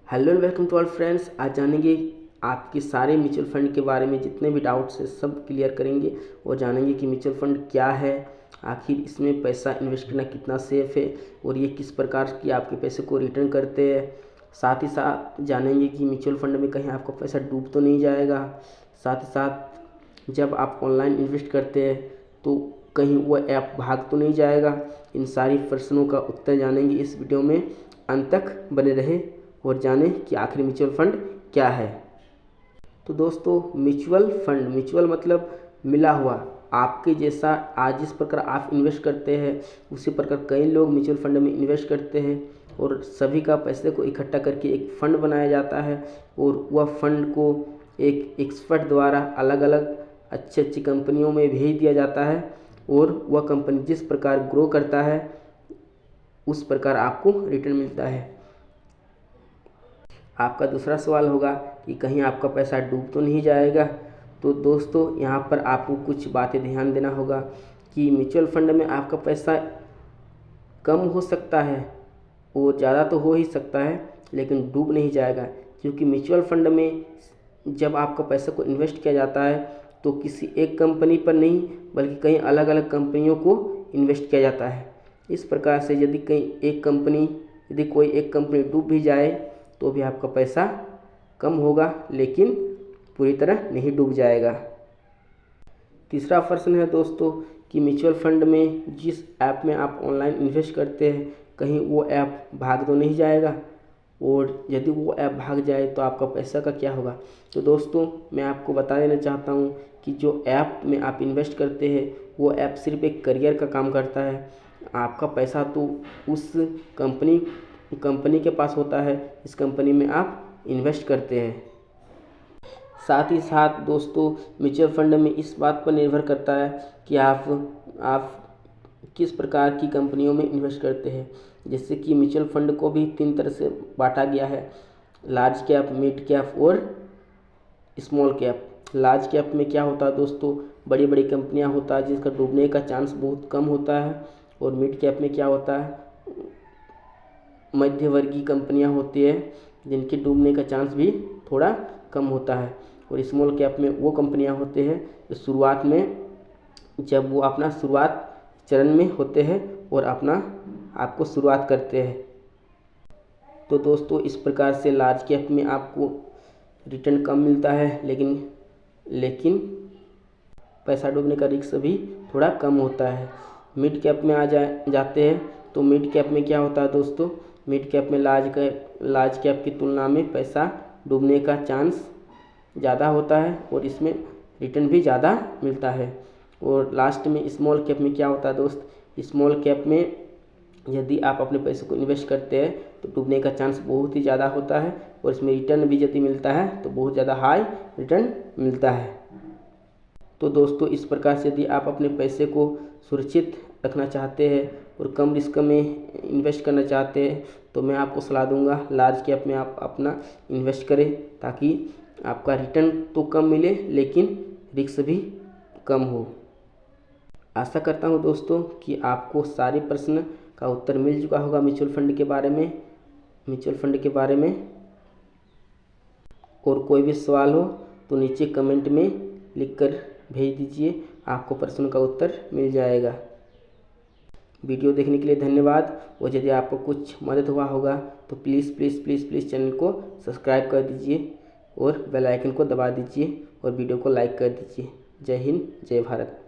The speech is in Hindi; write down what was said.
Hello and welcome to all friends. आज जानेंगे आपके सारे म्यूचुअल फंड के बारे में, जितने भी डाउट्स हैं सब क्लियर करेंगे और जानेंगे कि म्यूचुअल फंड क्या है, आखिर इसमें पैसा इन्वेस्ट करना कितना सेफ है और ये किस प्रकार की आपके पैसे को रिटर्न करते हैं। साथ ही साथ जानेंगे कि म्यूचुअल फंड में कहीं आपका पैसा डूब तो नहीं जाएगा। साथ ही साथ जब आप ऑनलाइन इन्वेस्ट करते हैं तो कहीं वो ऐप भाग तो नहीं जाएगा। इन सारी प्रश्नों का उत्तर जानेंगे इस वीडियो में। अंत तक बने रहे और जानें कि आखिर म्यूचुअल फंड क्या है। तो दोस्तों, म्यूचुअल मतलब मिला हुआ। आपके जैसा आज जिस प्रकार आप इन्वेस्ट करते हैं उसी प्रकार कई लोग म्यूचुअल फंड में इन्वेस्ट करते हैं और सभी का पैसे को इकट्ठा करके एक फ़ंड बनाया जाता है और वह फंड को एक एक्सपर्ट द्वारा अलग अलग अच्छी अच्छी कंपनियों में भेज दिया जाता है और वह कंपनी जिस प्रकार ग्रो करता है उस प्रकार आपको रिटर्न मिलता है। आपका दूसरा सवाल होगा कि कहीं आपका पैसा डूब तो नहीं जाएगा। तो दोस्तों, यहाँ पर आपको कुछ बातें ध्यान देना होगा कि म्यूचुअल फंड में आपका पैसा कम हो सकता है और ज़्यादा तो हो ही सकता है, लेकिन डूब नहीं जाएगा। क्योंकि म्यूचुअल फंड में जब आपका पैसा को इन्वेस्ट किया जाता है तो किसी एक कंपनी पर नहीं बल्कि कई अलग अलग कंपनियों को इन्वेस्ट किया जाता है। इस प्रकार से यदि कोई एक कंपनी डूब भी जाए तो भी आपका पैसा कम होगा, लेकिन पूरी तरह नहीं डूब जाएगा। तीसरा प्रश्न है दोस्तों कि म्यूचुअल फंड में जिस ऐप में आप ऑनलाइन इन्वेस्ट करते हैं कहीं वो ऐप भाग तो नहीं जाएगा, और यदि वो ऐप भाग जाए तो आपका पैसा का क्या होगा। तो दोस्तों, मैं आपको बता देना चाहता हूँ कि जो ऐप में आप इन्वेस्ट करते हैं वो ऐप सिर्फ एक करियर का काम करता है। आपका पैसा तो उस कंपनी के पास होता है, इस कंपनी में आप इन्वेस्ट करते हैं। साथ ही साथ दोस्तों, म्यूचुअल फंड में इस बात पर निर्भर करता है कि आप किस प्रकार की कंपनियों में इन्वेस्ट करते हैं। जैसे कि म्यूचुअल फंड को भी 3 तरह से बांटा गया है: लार्ज कैप, मिड कैप और स्मॉल कैप। लार्ज कैप में क्या होता है दोस्तों, बड़ी बड़ी कंपनियां होता है जिसका डूबने का चांस बहुत कम होता है। और मिड कैप में क्या होता है, मध्यवर्गीय कंपनियां होती है जिनके डूबने का चांस भी थोड़ा कम होता है। और स्मॉल कैप में वो कंपनियां होते हैं जो शुरुआत में, जब वो अपना शुरुआत चरण में होते हैं और आपको शुरुआत करते हैं। तो दोस्तों, इस प्रकार से लार्ज कैप में आपको रिटर्न कम मिलता है, लेकिन पैसा डूबने का रिस्क भी थोड़ा कम होता है। मिड कैप में जाते हैं तो मिड कैप में क्या होता है दोस्तों, मिड कैप में लार्ज कैप की तुलना में पैसा डूबने का चांस ज़्यादा होता है और इसमें रिटर्न भी ज़्यादा मिलता है। और लास्ट में स्मॉल कैप में क्या होता है दोस्त, स्मॉल कैप में यदि आप अपने पैसे को इन्वेस्ट करते हैं तो डूबने का चांस बहुत ही ज़्यादा होता है और इसमें रिटर्न भी यदि मिलता है तो बहुत ज़्यादा हाई रिटर्न मिलता है। तो दोस्तों, इस प्रकार से यदि आप अपने पैसे को सुरक्षित रखना चाहते हैं और कम रिस्क में इन्वेस्ट करना चाहते हैं तो मैं आपको सलाह दूंगा लार्ज कैप में आप अपना इन्वेस्ट करें, ताकि आपका रिटर्न तो कम मिले लेकिन रिस्क भी कम हो। आशा करता हूं दोस्तों कि आपको सारे प्रश्न का उत्तर मिल चुका होगा म्यूचुअल फंड के बारे में। और कोई भी सवाल हो तो नीचे कमेंट में लिखकर भेज दीजिए, आपको प्रश्न का उत्तर मिल जाएगा। वीडियो देखने के लिए धन्यवाद। और यदि आपको कुछ मदद हुआ होगा तो प्लीज़ चैनल को सब्सक्राइब कर दीजिए और बेल आइकन को दबा दीजिए और वीडियो को लाइक कर दीजिए। जय हिंद, जय भारत।